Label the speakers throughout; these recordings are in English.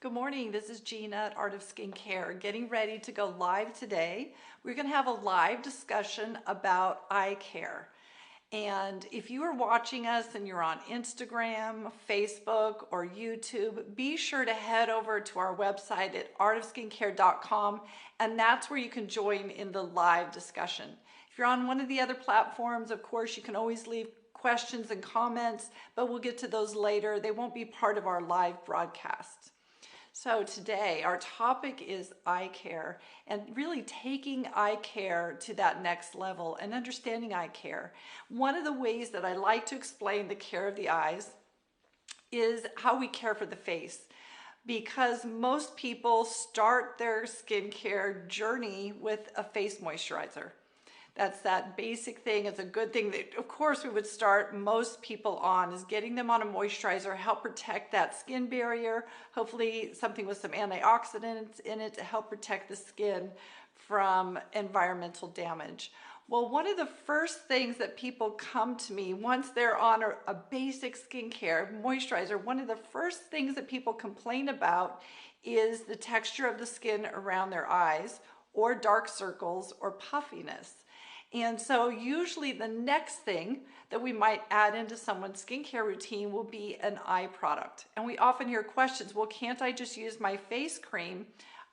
Speaker 1: Good morning, this is Gina at Art of Skincare, getting ready to go live today. We're going to have a live discussion about eye care. And if you are watching us and you're on Instagram, Facebook, or YouTube, be sure to head over to our website at artofskincare.com, and that's where you can join in the live discussion. If you're on one of the other platforms, of course, you can always leave questions and comments, but we'll get to those later. They won't be part of our live broadcast. So today our topic is eye care and really taking eye care to that next level and understanding eye care. One of the ways that I like to explain the care of the eyes is how we care for the face, because most people start their skincare journey with a face moisturizer. That's that basic thing. It's a good thing that, of course, we would start most people on, is getting them on a moisturizer, help protect that skin barrier, hopefully something with some antioxidants in it to help protect the skin from environmental damage. Well, one of the first things that people come to me once they're on a basic skincare moisturizer, one of the first things that people complain about is the texture of the skin around their eyes, or dark circles, or puffiness. And so usually the next thing that we might add into someone's skincare routine will be an eye product. And we often hear questions, well, can't I just use my face cream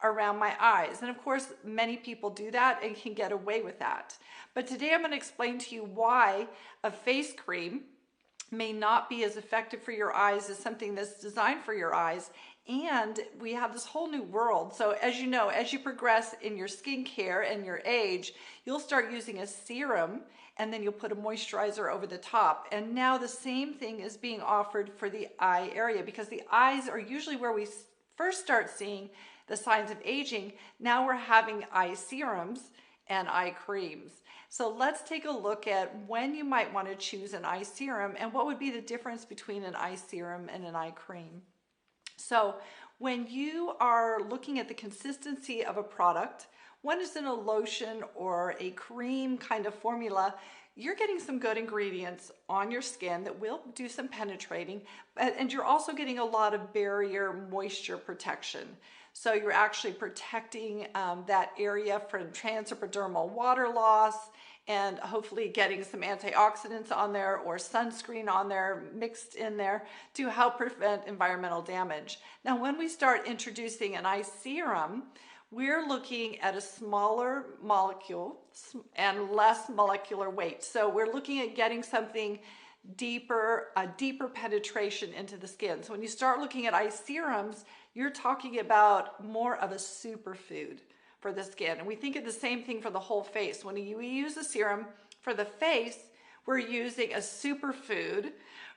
Speaker 1: around my eyes? And of course, many people do that and can get away with that. But today I'm going to explain to you why a face cream may not be as effective for your eyes as something that's designed for your eyes. And we have this whole new world. So as you know, as you progress in your skincare and your age, you'll start using a serum and then you'll put a moisturizer over the top. And now the same thing is being offered for the eye area, because the eyes are usually where we first start seeing the signs of aging. Now we're having eye serums and eye creams. So let's take a look at when you might want to choose an eye serum and what would be the difference between an eye serum and an eye cream. So when you are looking at the consistency of a product, when it's in a lotion or a cream kind of formula, you're getting some good ingredients on your skin that will do some penetrating, and you're also getting a lot of barrier moisture protection. So you're actually protecting that area from transepidermal water loss, and hopefully getting some antioxidants on there or sunscreen on there mixed in there to help prevent environmental damage. Now, when we start introducing an eye serum, we're looking at a smaller molecule and less molecular weight. So we're looking at getting something deeper, a deeper penetration into the skin. So when you start looking at eye serums, you're talking about more of a superfood for the skin. And we think of the same thing for the whole face. When we use a serum for the face, we're using a superfood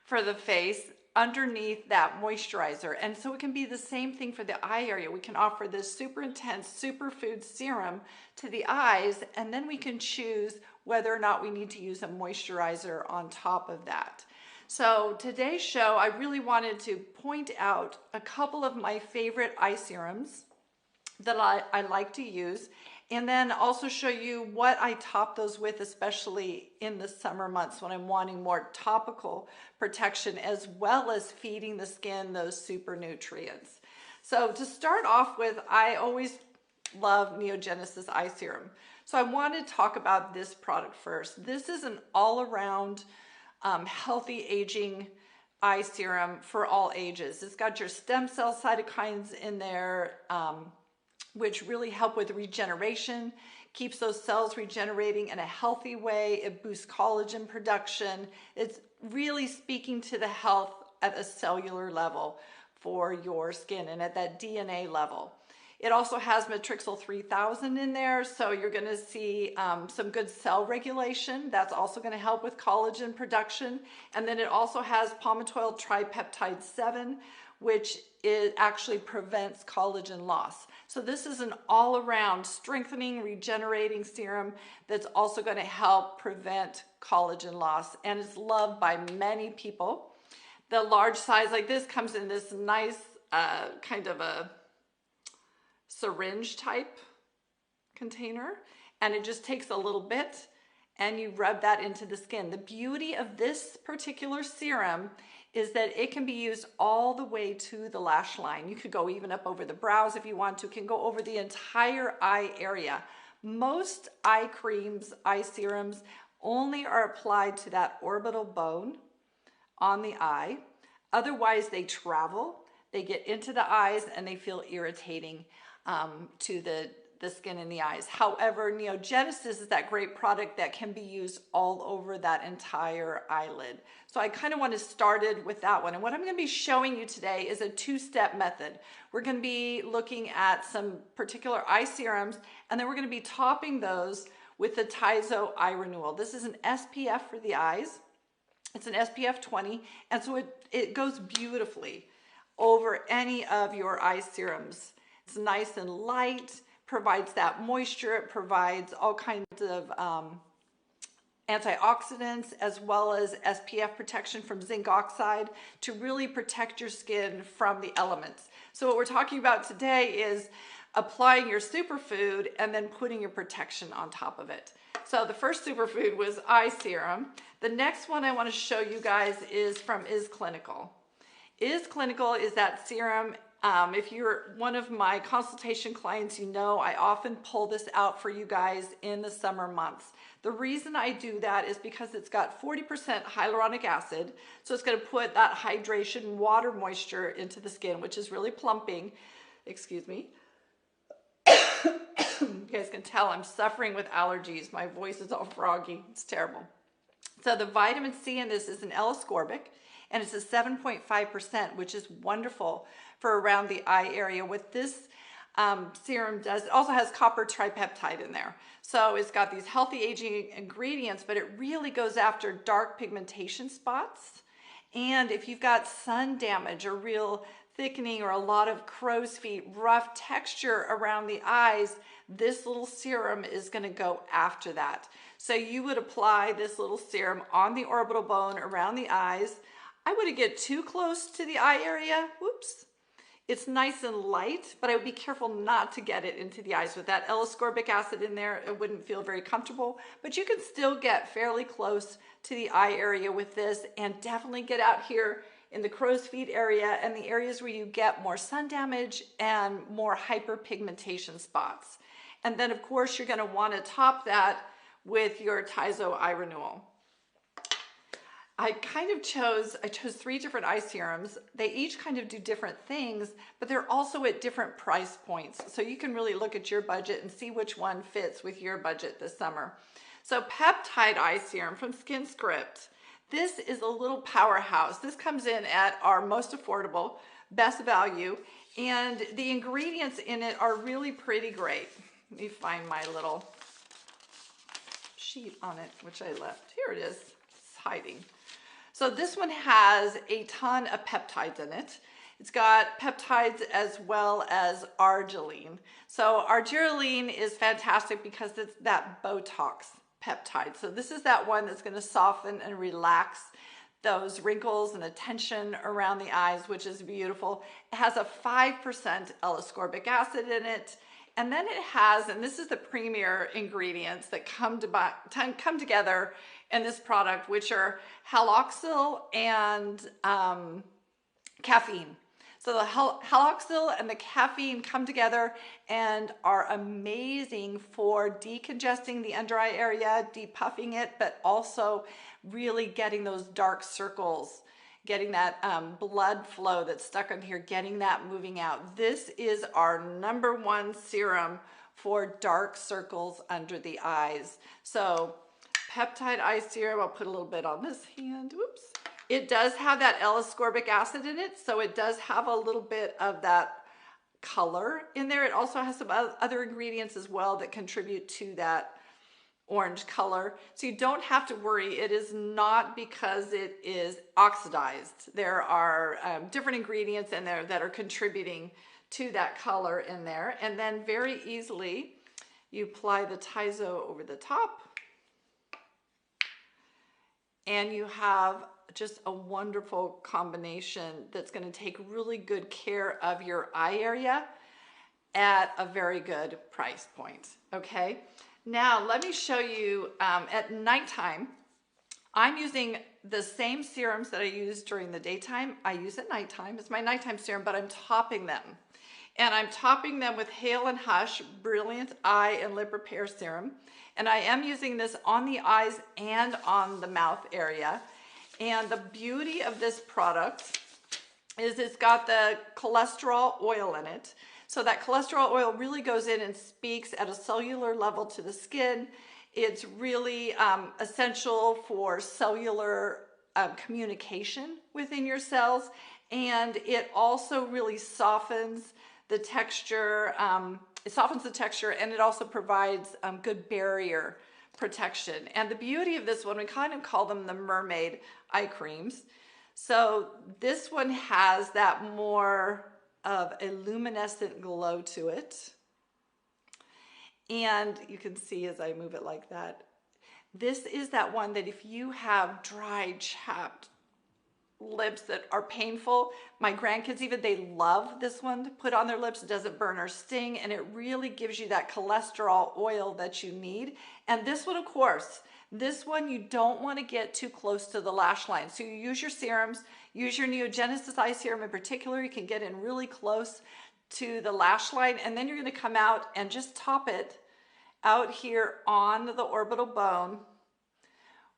Speaker 1: for the face underneath that moisturizer. And so it can be the same thing for the eye area. We can offer this super intense superfood serum to the eyes, and then we can choose whether or not we need to use a moisturizer on top of that. So today's show, I really wanted to point out a couple of my favorite eye serums that I like to use, and then also show you what I top those with, especially in the summer months when I'm wanting more topical protection as well as feeding the skin those super nutrients. So to start off with, I always love NeoGenesis Eye Serum. So I want to talk about this product first. This is an all-around healthy aging eye serum for all ages. It's got your stem cell cytokines in there, which really help with regeneration, keeps those cells regenerating in a healthy way. It boosts collagen production. It's really speaking to the health at a cellular level for your skin and at that DNA level. It also has Matrixyl 3000 in there, so you're going to see some good cell regulation. That's also going to help with collagen production. And then it also has palmitoyl tripeptide 7, which actually prevents collagen loss. So this is an all-around strengthening, regenerating serum that's also going to help prevent collagen loss, and it's loved by many people. The large size like this comes in this nice kind of a syringe type container, and it just takes a little bit and you rub that into the skin. The beauty of this particular serum is that it can be used all the way to the lash line. You could go even up over the brows if you want to. It can go over the entire eye area. Most eye creams, eye serums only are applied to that orbital bone on the eye. Otherwise, they travel, they get into the eyes, and they feel irritating to the skin in the eyes. However, NeoGenesis is that great product that can be used all over that entire eyelid. So I kind of want to start it with that one. And what I'm going to be showing you today is a two-step method. We're going to be looking at some particular eye serums, and then we're going to be topping those with the TIZO Eye Renewal. This is an SPF for the eyes. It's an SPF 20, and so it goes beautifully over any of your eye serums. It's nice and light, provides that moisture, it provides all kinds of antioxidants as well as SPF protection from zinc oxide to really protect your skin from the elements. So what we're talking about today is applying your superfood and then putting your protection on top of it. So the first superfood was eye serum. The next one I want to show you guys is from Is Clinical. Is Clinical is that serum. If you're one of my consultation clients, you know I often pull this out for you guys in the summer months. The reason I do that is because it's got 40% hyaluronic acid, so it's going to put that hydration, water moisture into the skin, which is really plumping. Excuse me. You guys can tell I'm suffering with allergies. My voice is all froggy. It's terrible. So the vitamin C in this is an L-ascorbic, and it's a 7.5%, which is wonderful for around the eye area. What this serum does, it also has copper tripeptide in there. So it's got these healthy aging ingredients, but it really goes after dark pigmentation spots. And if you've got sun damage or real thickening or a lot of crow's feet, rough texture around the eyes, this little serum is going to go after that. So you would apply this little serum on the orbital bone around the eyes. I wouldn't get too close to the eye area. Whoops. It's nice and light, but I would be careful not to get it into the eyes. With that L-ascorbic acid in there, it wouldn't feel very comfortable, but you can still get fairly close to the eye area with this, and definitely get out here in the crow's feet area and the areas where you get more sun damage and more hyperpigmentation spots. And then of course you're going to want to top that with your TIZO Eye Renewal. I chose 3 different eye serums. They each kind of do different things, but they're also at different price points. So you can really look at your budget and see which one fits with your budget this summer. So Peptide Eye Serum from SkinScript. This is a little powerhouse. This comes in at our most affordable, best value, and the ingredients in it are really pretty great. Let me find my little sheet on it, which I left. Here it is. It's hiding. So this one has a ton of peptides in it. It's got peptides as well as arginine. So arginine is fantastic because it's that Botox peptide. So this is that one that's going to soften and relax those wrinkles and the tension around the eyes, which is beautiful. It has a 5% L-ascorbic acid in it. And then it has, and this is the premier ingredients that come together in this product, which are haloxyl and caffeine. So the haloxyl and the caffeine come together and are amazing for decongesting the under eye area, depuffing it, but also really getting those dark circles, getting that blood flow that's stuck on here, getting that moving out. This is our #1 serum for dark circles under the eyes. So Peptide Eye Serum, I'll put a little bit on this hand. Oops. It does have that L-ascorbic acid in it, so it does have a little bit of that color in there. It also has some other ingredients as well that contribute to that orange color. So you don't have to worry. It is not because it is oxidized. There are different ingredients in there that are contributing to that color in there. And then very easily, you apply the TIZO over the top. And you have just a wonderful combination that's going to take really good care of your eye area at a very good price point. Okay, now let me show you at nighttime. I'm using the same serums that I use during the daytime, I use at nighttime. It's my nighttime serum, but I'm topping them. And I'm topping them with Hale and Hush Brilliant Eye and Lip Repair Serum. And I am using this on the eyes and on the mouth area. And the beauty of this product is it's got the cholesterol oil in it. So that cholesterol oil really goes in and speaks at a cellular level to the skin. It's really essential for cellular communication within your cells. And it also really softens the texture. It softens the texture, and it also provides good barrier protection. And the beauty of this one, we kind of call them the mermaid eye creams. So this one has that more of a luminescent glow to it. And you can see as I move it like that, this is that one that if you have dry, chapped lips that are painful, my grandkids even, they love this one to put on their lips. It doesn't burn or sting, and it really gives you that cholesterol oil that you need. And this one, of course, this one you don't want to get too close to the lash line. So you use your serums, use your NeoGenesis Eye Serum in particular. You can get in really close to the lash line, and then you're going to come out and just top it out here on the orbital bone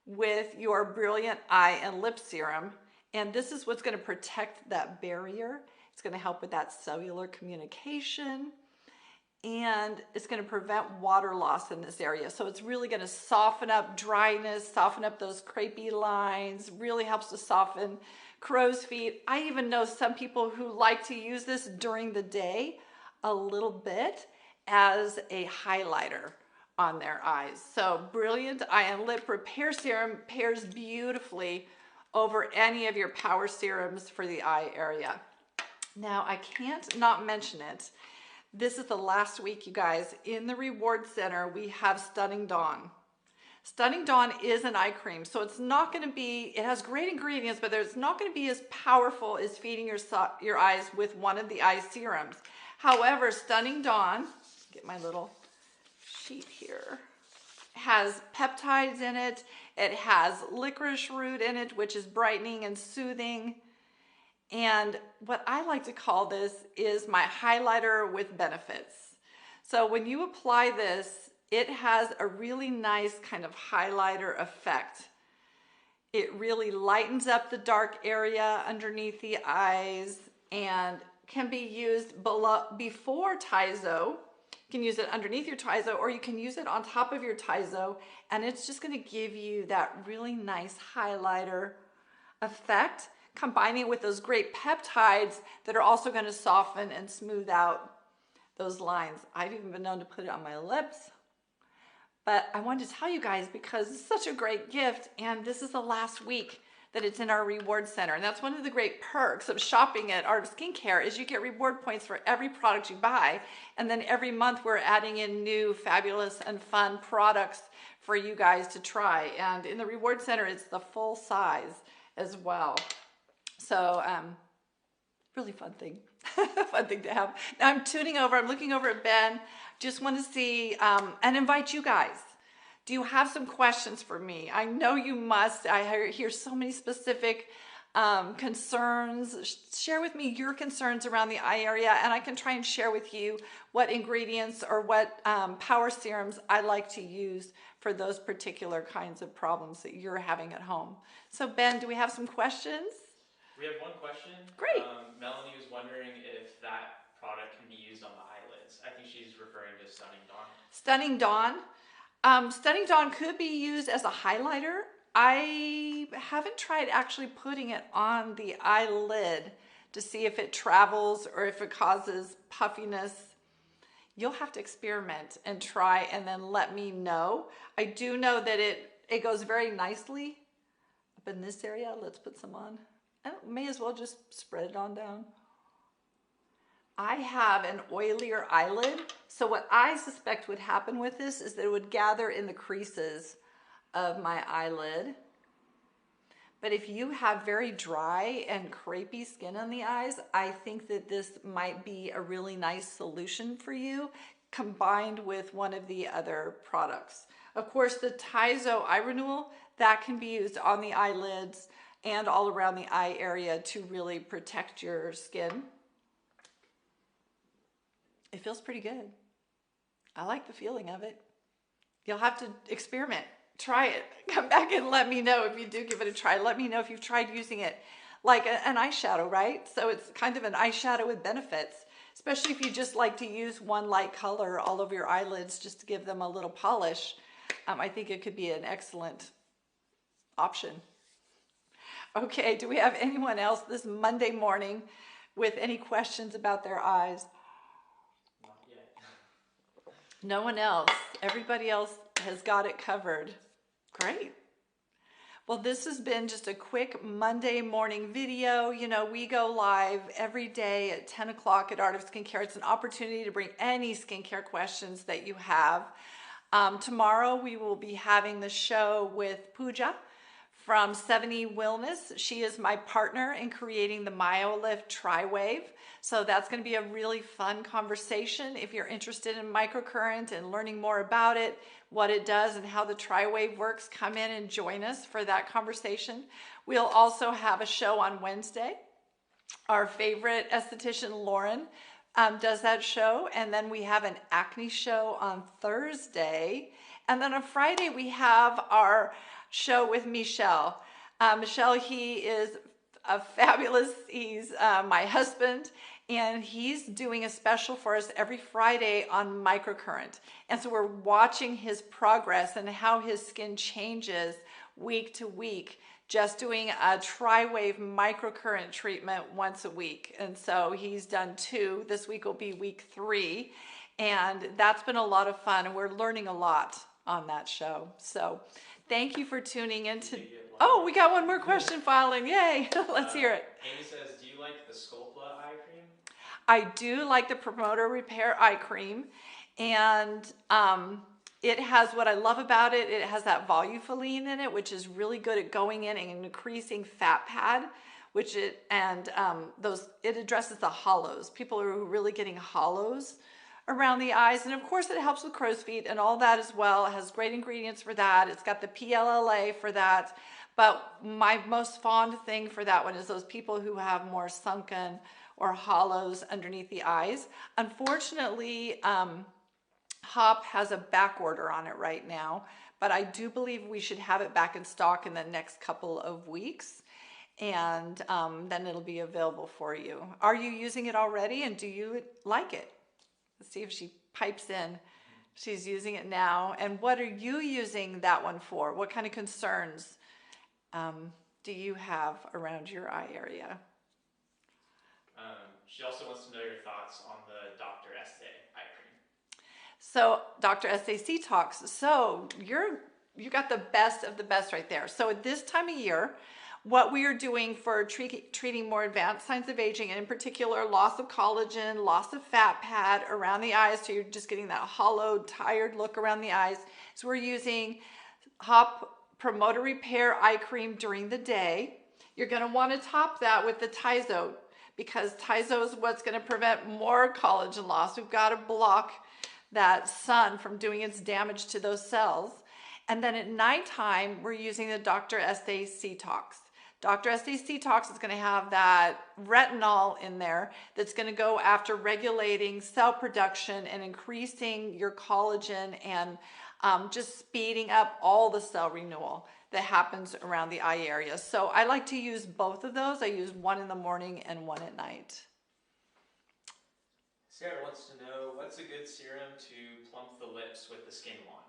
Speaker 1: with your Brilliant Eye and Lip Serum. And this is what's going to protect that barrier. It's going to help with that cellular communication, and it's going to prevent water loss in this area. So it's really going to soften up dryness, soften up those crepey lines, really helps to soften crow's feet. I even know some people who like to use this during the day a little bit as a highlighter on their eyes. So Brilliant Eye and Lip Repair Serum pairs beautifully over any of your power serums for the eye area. Now, I can't not mention it. This is the last week, you guys. In the Reward Center, we have Stunning Dawn. Stunning Dawn is an eye cream, so it's not going to be, it has great ingredients, but it's not going to be as powerful as feeding your eyes with one of the eye serums. However, Stunning Dawn, get my little sheet here, has peptides in it. It has licorice root in it, which is brightening and soothing. And what I like to call this is my highlighter with benefits. So when you apply this, it has a really nice kind of highlighter effect. It really lightens up the dark area underneath the eyes and can be used before TIZO. You can use it underneath your TIZO, or you can use it on top of your TIZO, and it's just going to give you that really nice highlighter effect, combining it with those great peptides that are also going to soften and smooth out those lines. I've even been known to put it on my lips, but I wanted to tell you guys because it's such a great gift, and this is the last week that it's in our reward center. And that's one of the great perks of shopping at Art of Skincare is you get reward points for every product you buy. And then every month we're adding in new fabulous and fun products for you guys to try. And in the reward center, it's the full size as well. So really fun thing, fun thing to have. Now I'm tuning over, I'm looking over at Ben. Just want to see and invite you guys. Do you have some questions for me? I know you must. I hear so many specific concerns. Share with me your concerns around the eye area, and I can try and share with you what ingredients or what power serums I like to use for those particular kinds of problems that you're having at home. So Ben, do we have some questions?
Speaker 2: We have one question.
Speaker 1: Great.
Speaker 2: Melanie was wondering if that product can be used on the eyelids. I think she's referring to Stunning Dawn.
Speaker 1: Stunning Dawn. Stunning Dawn could be used as a highlighter. I haven't tried actually putting it on the eyelid to see if it travels or if it causes puffiness. You'll have to experiment and try and then let me know. I do know that it goes very nicely up in this area. Let's put some on. I may as well just spread it on down. I have an oilier eyelid, so what I suspect would happen with this is that it would gather in the creases of my eyelid. But if you have very dry and crepey skin on the eyes, I think that this might be a really nice solution for you, combined with one of the other products. Of course, the TIZO Eye Renewal, that can be used on the eyelids and all around the eye area to really protect your skin. It feels pretty good. I like the feeling of it. You'll have to experiment. Try it. Come back and let me know if you do give it a try. Let me know if you've tried using it like an eyeshadow, right? So it's kind of an eyeshadow with benefits, especially if you just like to use one light color all over your eyelids just to give them a little polish. I think it could be an excellent option. Okay, do we have anyone else this Monday morning with any questions about their eyes?
Speaker 2: Not yet.
Speaker 1: No one else. Everybody else has got it covered. Great. Well, this has been just a quick Monday morning video. You know, we go live every day at 10 o'clock at Art of Skincare. It's an opportunity to bring any skincare questions that you have. Tomorrow we will be having the show with Pooja from 70 Wellness. She is my partner in creating the MyoLift Tri-Wave. So that's going to be a really fun conversation. If you're interested in microcurrent and learning more about it, what it does and how the Tri-Wave works, come in and join us for that conversation. We'll also have a show on Wednesday. Our favorite esthetician, Lauren, does that show. And then we have an acne show on Thursday. And then on Friday, we have our show with Michelle. Michelle, he is a fabulous, he's my husband, and he's doing a special for us every Friday on Microcurrent. And so we're watching his progress and how his skin changes week to week, just doing a Tri-Wave microcurrent treatment once a week. And so he's done 2. This week will be week 3. And that's been a lot of fun, and we're learning a lot on that show. So thank you for tuning in to... Oh, we got one more question filing. Yay. Let's hear it.
Speaker 2: Amy says, do you like the Sculpla eye cream?
Speaker 1: I do like the Promoter Repair Eye Cream. And it has, what I love about it, it has that volufiline in it, which is really good at going in and increasing fat pad, which it addresses the hollows. People are really getting hollows around the eyes, and of course it helps with crow's feet and all that as well. It has great ingredients for that. It's got the PLLA for that, but my most fond thing for that one is those people who have more sunken or hollows underneath the eyes. Unfortunately, Hop has a back order on it right now, but I do believe we should have it back in stock in the next couple of weeks, and then it'll be available for you. Are you using it already, and do you like it? Let's see if she pipes in. She's using it now. And what are you using that one for? What kind of concerns do you have around your eye area?
Speaker 2: She also wants to know your thoughts on the Dr. Estee eye cream.
Speaker 1: So Dr. Estee Talks. So you got the best of the best right there. So at this time of year, what we are doing for treating more advanced signs of aging, and in particular loss of collagen, loss of fat pad around the eyes, so you're just getting that hollowed, tired look around the eyes. So we're using Hop Promoter Repair Eye Cream during the day. You're going to want to top that with the TIZO, because TIZO is what's going to prevent more collagen loss. We've got to block that sun from doing its damage to those cells. And then at nighttime, we're using the Dr. Estee Detox. Dr. Estee Detox is going to have that retinol in there that's going to go after regulating cell production and increasing your collagen and just speeding up all the cell renewal that happens around the eye area. So I like to use both of those. I use one in the morning and one at night.
Speaker 2: Sarah wants to know, what's a good serum to plump the lips with the skin wand?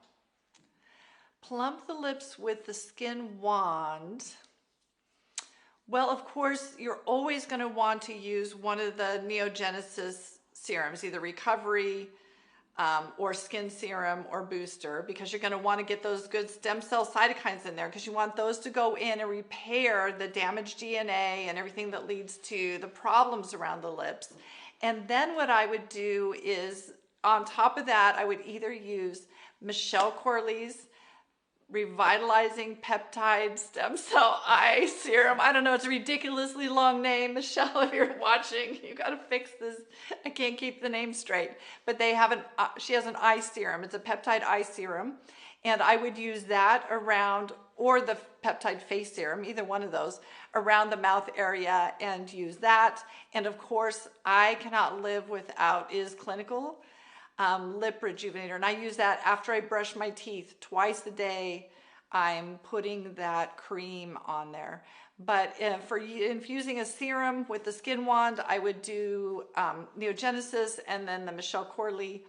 Speaker 1: Plump the lips with the skin wand. Well, of course, you're always going to want to use one of the NeoGenesis serums, either Recovery or Skin Serum or Booster, because you're going to want to get those good stem cell cytokines in there, because you want those to go in and repair the damaged DNA and everything that leads to the problems around the lips. And then what I would do is, on top of that, I would either use Michelle Corley's Revitalizing Peptide Stem Cell Eye Serum. I don't know, it's a ridiculously long name. Michelle, if you're watching, you got to fix this. I can't keep the name straight. But they have she has an eye serum. It's a peptide eye serum. And I would use that around, or the peptide face serum, either one of those, around the mouth area and use that. And of course, I cannot live without is Clinical Lip Rejuvenator. And I use that after I brush my teeth twice a day. I'm putting that cream on there. But for infusing a serum with the Skin Wand, I would do NeoGenesis and then the Michelle Corley.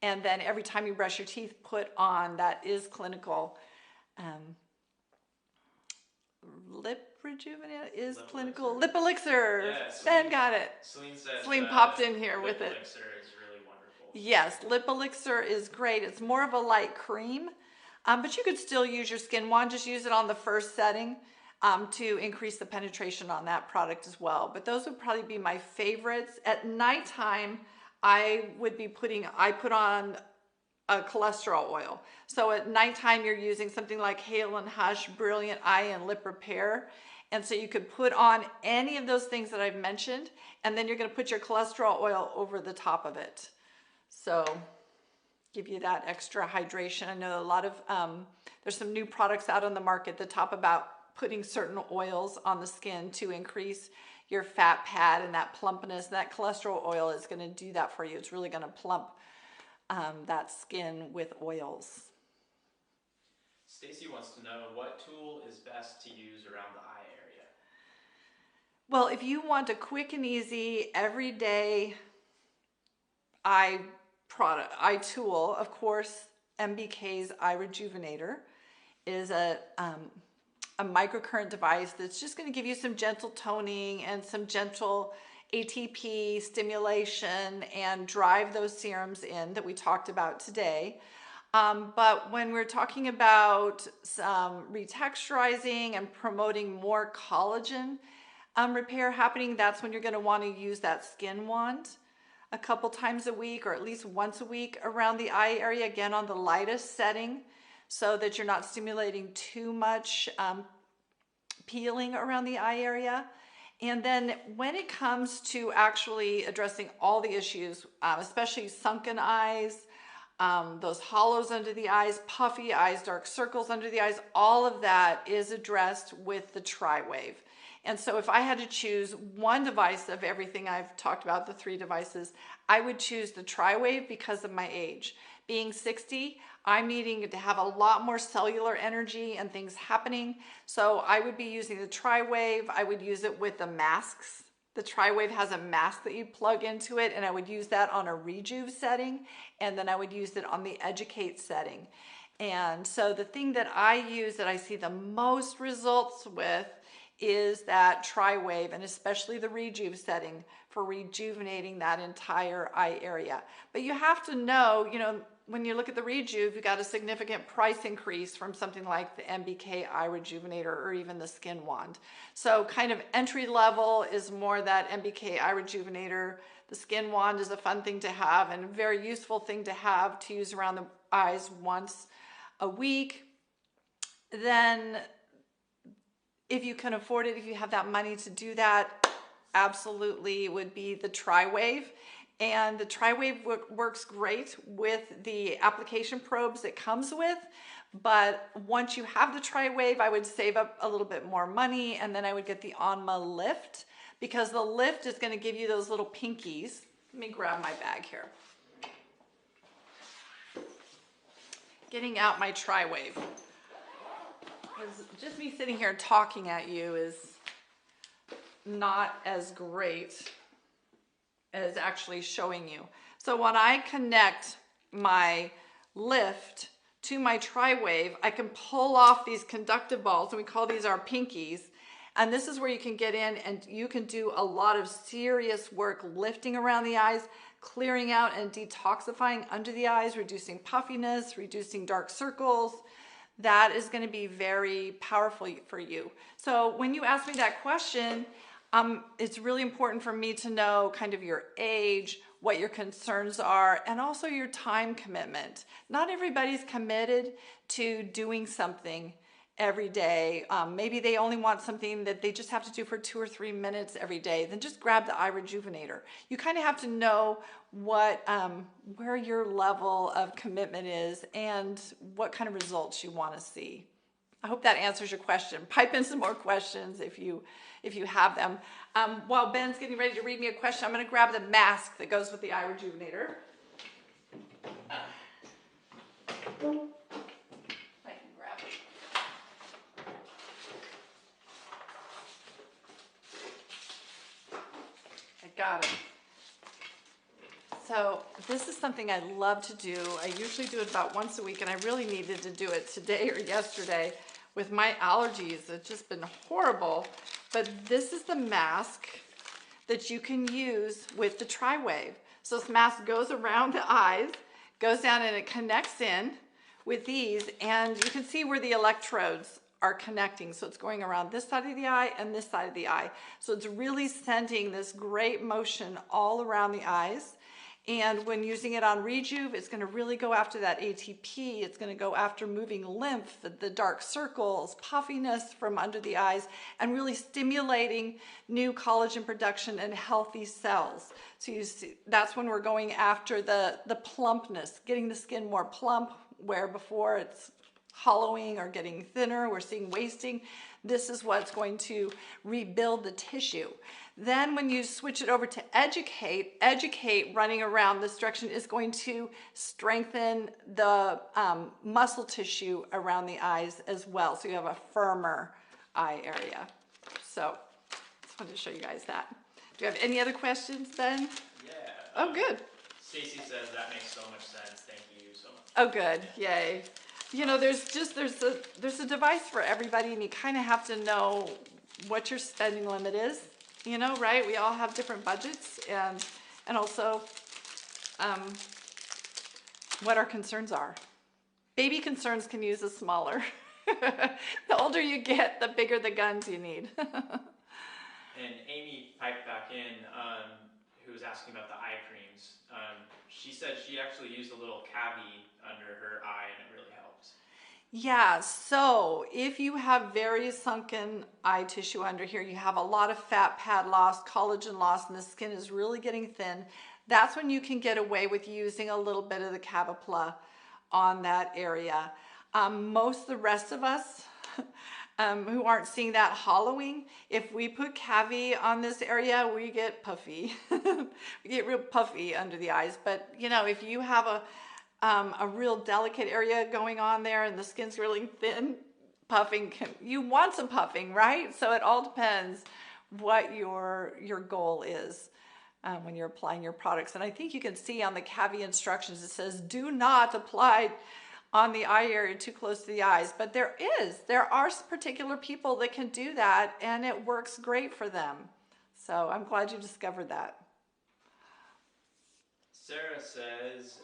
Speaker 1: And then every time you brush your teeth, put on that is Clinical Lip Rejuvenator, is
Speaker 2: Lip
Speaker 1: Clinical
Speaker 2: Elixir.
Speaker 1: Lip Elixir.
Speaker 2: Yeah,
Speaker 1: Ben got it.
Speaker 2: Celine said
Speaker 1: Celine popped in here
Speaker 2: Lip
Speaker 1: with it.
Speaker 2: Elixir is really wonderful.
Speaker 1: Yes, Lip Elixir is great. It's more of a light cream, but you could still use your Skin Wand. Just use it on the first setting to increase the penetration on that product as well. But those would probably be my favorites. At nighttime, I put on a cholesterol oil. So at nighttime, you're using something like Hale and Hush Brilliant Eye and Lip Repair. And so you could put on any of those things that I've mentioned, and then you're going to put your cholesterol oil over the top of it. So give you that extra hydration. I know a lot of, there's some new products out on the market that talk about putting certain oils on the skin to increase your fat pad and that plumpness. That cholesterol oil is going to do that for you. It's really going to plump that skin with oils.
Speaker 2: Stacy wants to know what tool is best to use around the eye area.
Speaker 1: Well, if you want a quick and easy, everyday eye tool, of course, MBK's Eye Rejuvenator is a microcurrent device that's just going to give you some gentle toning and some gentle ATP stimulation and drive those serums in that we talked about today. But when we're talking about some retexturizing and promoting more collagen repair happening, that's when you're going to want to use that Skin Wand a couple times a week, or at least once a week around the eye area, again on the lightest setting, so that you're not stimulating too much peeling around the eye area. And then when it comes to actually addressing all the issues, especially sunken eyes, those hollows under the eyes, puffy eyes, dark circles under the eyes, all of that is addressed with the Tri-Wave. And so if I had to choose one device of everything I've talked about, the 3 devices, I would choose the Tri-Wave because of my age. Being 60, I'm needing to have a lot more cellular energy and things happening. So I would be using the Tri-Wave. I would use it with the masks. The Tri-Wave has a mask that you plug into it, and I would use that on a Rejuve setting, and then I would use it on the Educate setting. And so the thing that I use that I see the most results with is that Tri-Wave, and especially the Rejuve setting for rejuvenating that entire eye area. But you have to know, when you look at the Rejuve, you got a significant price increase from something like the MBK Eye Rejuvenator or even the Skin Wand. So kind of entry level is more that MBK Eye Rejuvenator. The Skin Wand is a fun thing to have and a very useful thing to have to use around the eyes once a week. Then if you can afford it, if you have that money to do that, absolutely would be the Tri-Wave. And the Tri-Wave works great with the application probes it comes with. But once you have the Tri-Wave, I would save up a little bit more money, and then I would get the Onma Lift, because the Lift is going to give you those little pinkies. Let me grab my bag here. Getting out my Tri-Wave. Just me sitting here talking at you is not as great as actually showing you. So when I connect my Lift to my Tri-Wave, I can pull off these conductive balls, and we call these our pinkies. And this is where you can get in and you can do a lot of serious work lifting around the eyes, clearing out and detoxifying under the eyes, reducing puffiness, reducing dark circles. That is going to be very powerful for you. So when you ask me that question, it's really important for me to know kind of your age, what your concerns are, and also your time commitment. Not everybody's committed to doing something every day. Maybe they only want something that they just have to do for 2 or 3 minutes every day. Then just grab the eye rejuvenator. You kind of have to know what where your level of commitment is and what kind of results you want to see. I hope that answers your question. Pipe in some more questions if you have them. While Ben's getting ready to read me a question, I'm going to grab the mask that goes with the eye rejuvenator. I can grab it. I got it. So this is something I love to do. I usually do it about once a week, and I really needed to do it today or yesterday with my allergies. It's just been horrible. But this is the mask that you can use with the Tri-Wave. So this mask goes around the eyes, goes down, and it connects in with these, and you can see where the electrodes are connecting. So it's going around this side of the eye and this side of the eye. So it's really sending this great motion all around the eyes. And when using it on Rejuve, it's going to really go after that ATP. It's going to go after moving lymph, the dark circles, puffiness from under the eyes, and really stimulating new collagen production and healthy cells. So you see, that's when we're going after the plumpness, getting the skin more plump, where before it's hollowing or getting thinner, we're seeing wasting. This is what's going to rebuild the tissue. Then when you switch it over to Educate running around this direction is going to strengthen the muscle tissue around the eyes as well. So you have a firmer eye area. So just wanted to show you guys that. Do you have any other questions, Ben?
Speaker 2: Yeah.
Speaker 1: Oh, good.
Speaker 2: Stacy says that makes so much sense. Thank you so much.
Speaker 1: Oh, good. Yay. You know, there's a device for everybody, and you kind of have to know what your spending limit is. You know, right? We all have different budgets, and also what our concerns are. Baby concerns can use a smaller. The older you get, the bigger the guns you need.
Speaker 2: And Amy piped back in, who was asking about the eye creams. She said she actually used a little cavity under her eye, and it really helps.
Speaker 1: Yeah, so if you have very sunken eye tissue under here, you have a lot of fat pad loss, collagen loss, and the skin is really getting thin, that's when you can get away with using a little bit of the Cavapla on that area. Most of the rest of us who aren't seeing that hollowing, if we put Cavi on this area, we get puffy. We get real puffy under the eyes. But you know, if you have a real delicate area going on there and the skin's really thin, puffing you want some puffing, right? So it all depends what your goal is when you're applying your products. And I think you can see on the Cavi instructions, it says do not apply on the eye area too close to the eyes, but there are particular people that can do that, and it works great for them. So I'm glad you discovered that.
Speaker 2: Sarah says,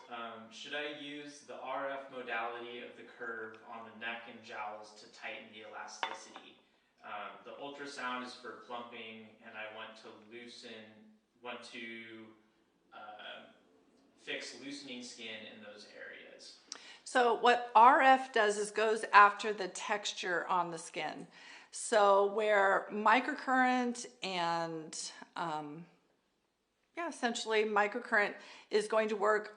Speaker 2: should I use the RF modality of the curve on the neck and jowls to tighten the elasticity? The ultrasound is for plumping, and I want to fix loosening skin in those areas.
Speaker 1: So what RF does is goes after the texture on the skin. So where microcurrent and essentially microcurrent is going to work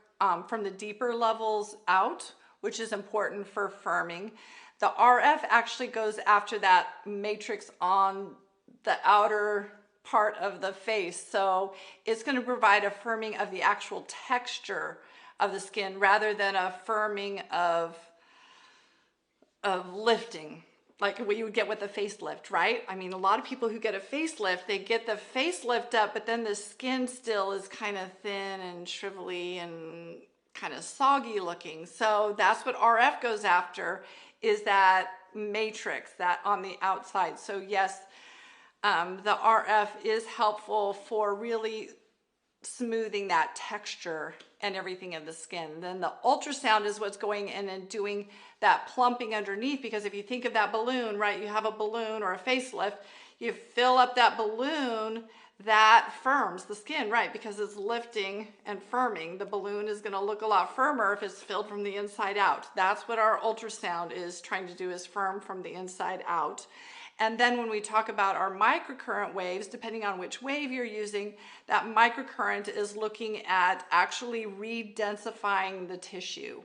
Speaker 1: from the deeper levels out, which is important for firming. The RF actually goes after that matrix on the outer part of the face. So it's going to provide a firming of the actual texture of the skin rather than a firming of lifting, like what you would get with a facelift, right? I mean, a lot of people who get a facelift, they get the facelift up, but then the skin still is kind of thin and shrivelly and kind of soggy looking. So that's what RF goes after, is that matrix that on the outside. So yes, the RF is helpful for really smoothing that texture and everything of the skin. Then the ultrasound is what's going in and doing that plumping underneath, because if you think of that balloon, right, you have a balloon or a facelift, you fill up that balloon, that firms the skin, right, because it's lifting and firming. The balloon is going to look a lot firmer if it's filled from the inside out. That's what our ultrasound is trying to do, is firm from the inside out. And then when we talk about our microcurrent waves, depending on which wave you're using, that microcurrent is looking at actually re-densifying the tissue.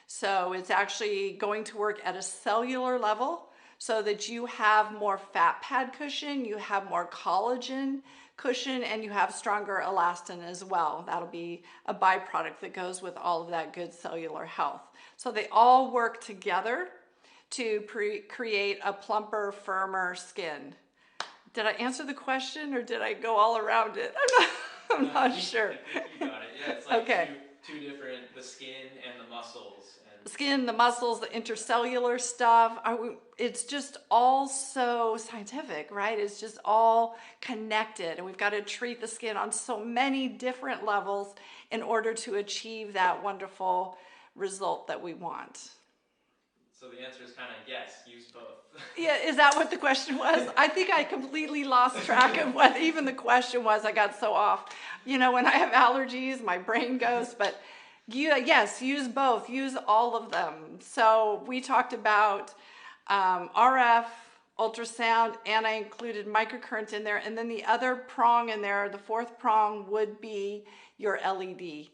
Speaker 1: So it's actually going to work at a cellular level so that you have more fat pad cushion, you have more collagen cushion, and you have stronger elastin as well. That'll be a byproduct that goes with all of that good cellular health. So they all work together to create a plumper, firmer skin. Did I answer the question, or did I go all around it? I'm not sure.
Speaker 2: I think you got it. Yeah, it's like
Speaker 1: Okay.
Speaker 2: two different, the skin and the muscles. And
Speaker 1: Skin, the muscles, the intercellular stuff. It's just all so scientific, right? It's just all connected, and we've got to treat the skin on so many different levels in order to achieve that wonderful result that we want.
Speaker 2: so the answer is kind of yes, use both.
Speaker 1: Yeah, is that what the question was? I think I completely lost track of what even the question was. I got so off. You know, when I have allergies, my brain goes, but yes, use both, use all of them. So we talked about RF, ultrasound, and I included microcurrent in there. And then the other prong in there, the fourth prong, would be your LED.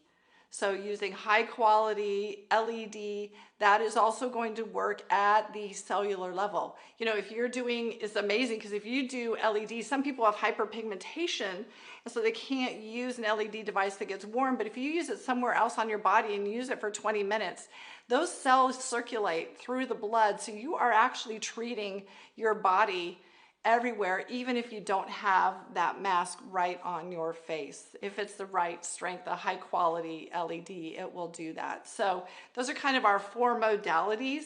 Speaker 1: So using high quality LED, that is also going to work at the cellular level. You know, if you're doing, it's amazing, because if you do LED, some people have hyperpigmentation, and so they can't use an LED device that gets warm, but if you use it somewhere else on your body and use it for 20 minutes, those cells circulate through the blood, so you are actually treating your body everywhere, even if you don't have that mask right on your face. If it's the right strength, a high quality LED, it will do that. So those are kind of our four modalities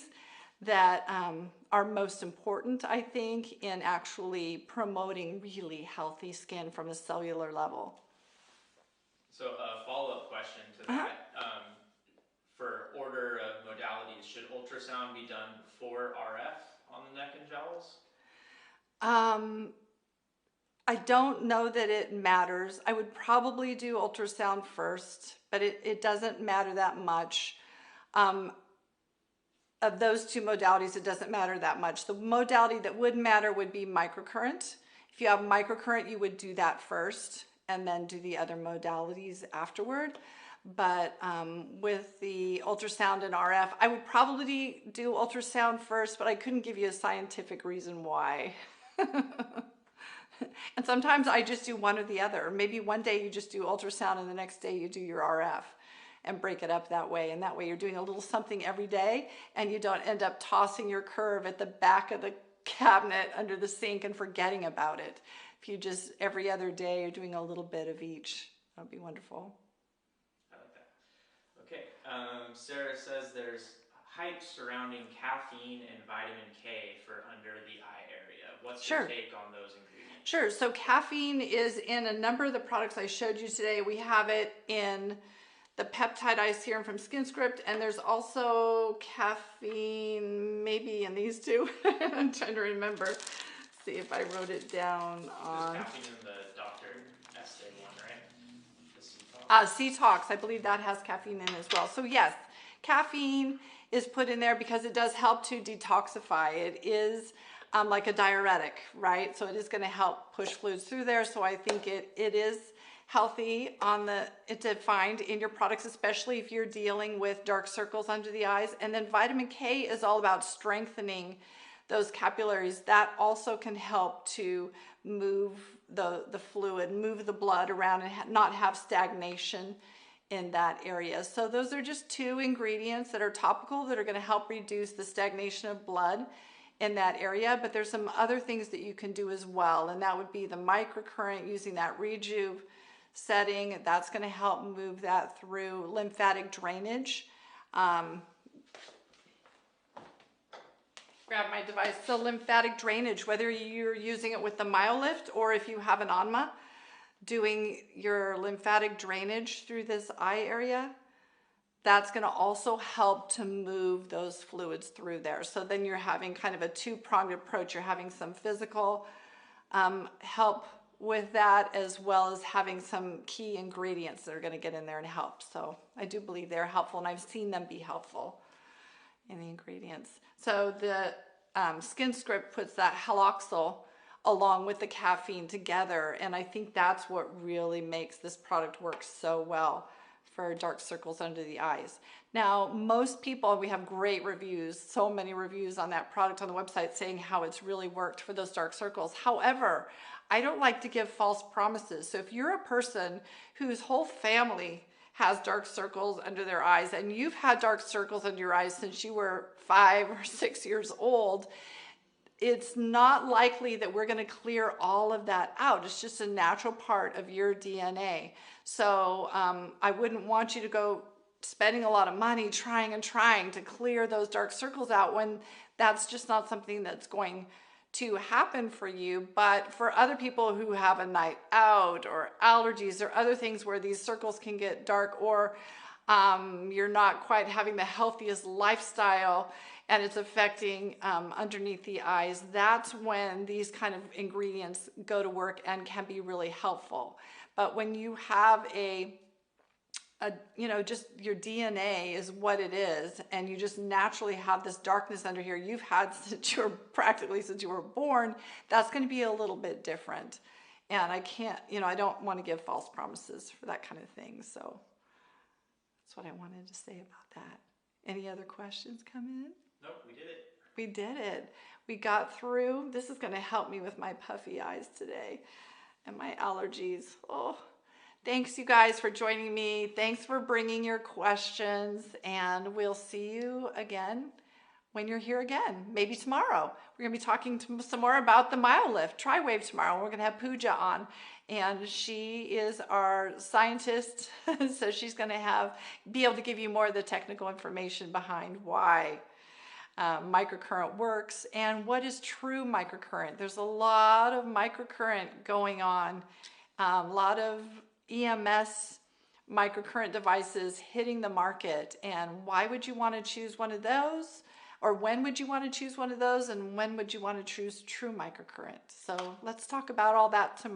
Speaker 1: that are most important, I think, in actually promoting really healthy skin from a cellular level.
Speaker 2: So a follow-up question to that. For order of modalities, should ultrasound be done before RF on the neck and jowls?
Speaker 1: I don't know that it matters. I would probably do ultrasound first, but it doesn't matter that much. Of those two modalities, it doesn't matter that much. The modality that would matter would be microcurrent. If you have microcurrent, you would do that first and then do the other modalities afterward. But with the ultrasound and RF, I would probably do ultrasound first, but I couldn't give you a scientific reason why. And sometimes I just do one or the other. Maybe one day you just do ultrasound and the next day you do your RF, and break it up that way. And that way you're doing a little something every day, and you don't end up tossing your curve at the back of the cabinet under the sink and forgetting about it. If you just every other day you're doing a little bit of each, that would be wonderful.
Speaker 2: I like that. Okay, Sarah says there's hype surrounding caffeine and vitamin K for under the eye area. What's your take on those ingredients?
Speaker 1: Sure. So caffeine is in a number of the products I showed you today. We have it in the Peptide Eye Serum from SkinScript, and there's also caffeine maybe in these two. I'm trying to remember. See if I wrote it down on.
Speaker 2: There's caffeine in the Dr. Estee one, right? The
Speaker 1: C-Tox, I believe that has caffeine in as well. So yes, caffeine is put in there because it does help to detoxify. It is like a diuretic, right? So it is going to help push fluids through there. So I think it is healthy to find in your products, especially if you're dealing with dark circles under the eyes. And then vitamin K is all about strengthening those capillaries. That also can help to move the fluid, move the blood around, and not have stagnation in that area. So those are just two ingredients that are topical that are going to help reduce the stagnation of blood in that area. But there's some other things that you can do as well, and that would be the microcurrent, using that rejuve setting. That's going to help move that through lymphatic drainage. Grab my device. So lymphatic drainage, whether you're using it with the MyoLift or if you have an Anma, doing your lymphatic drainage through this eye area, that's going to also help to move those fluids through there. So then you're having kind of a two-pronged approach. You're having some physical help with that, as well as having some key ingredients that are going to get in there and help. So I do believe they're helpful, and I've seen them be helpful in the ingredients. So the Skin Script puts that haloxyl along with the caffeine together, and I think that's what really makes this product work so well for dark circles under the eyes. Now, most people, we have great reviews, so many reviews on that product on the website saying how it's really worked for those dark circles. However, I don't like to give false promises. So if you're a person whose whole family has dark circles under their eyes, and you've had dark circles under your eyes since you were 5 or 6 years old, it's not likely that we're going to clear all of that out. It's just a natural part of your DNA. So I wouldn't want you to go spending a lot of money trying to clear those dark circles out when that's just not something that's going to happen for you. But for other people who have a night out or allergies or other things where these circles can get dark, or you're not quite having the healthiest lifestyle and it's affecting underneath the eyes, that's when these kind of ingredients go to work and can be really helpful. But when you have just your DNA is what it is, and you just naturally have this darkness under here you've had since you were born, that's going to be a little bit different. And I can't, I don't want to give false promises for that kind of thing. So that's what I wanted to say about that. Any other questions come in?
Speaker 2: Nope, we did it.
Speaker 1: We did it. We got through. This is going to help me with my puffy eyes today and my allergies. Oh, thanks you guys for joining me. Thanks for bringing your questions, and we'll see you again when you're here again, maybe tomorrow. We're going to be talking some more about the MyoLift Tri-Wave tomorrow. We're going to have Pooja on, and she is our scientist, so she's going to be able to give you more of the technical information behind why microcurrent works and what is true microcurrent. There's a lot of microcurrent going on, a lot of EMS microcurrent devices hitting the market, and why would you want to choose one of those? Or when would you want to choose one of those, and when would you want to choose true microcurrent? So let's talk about all that tomorrow.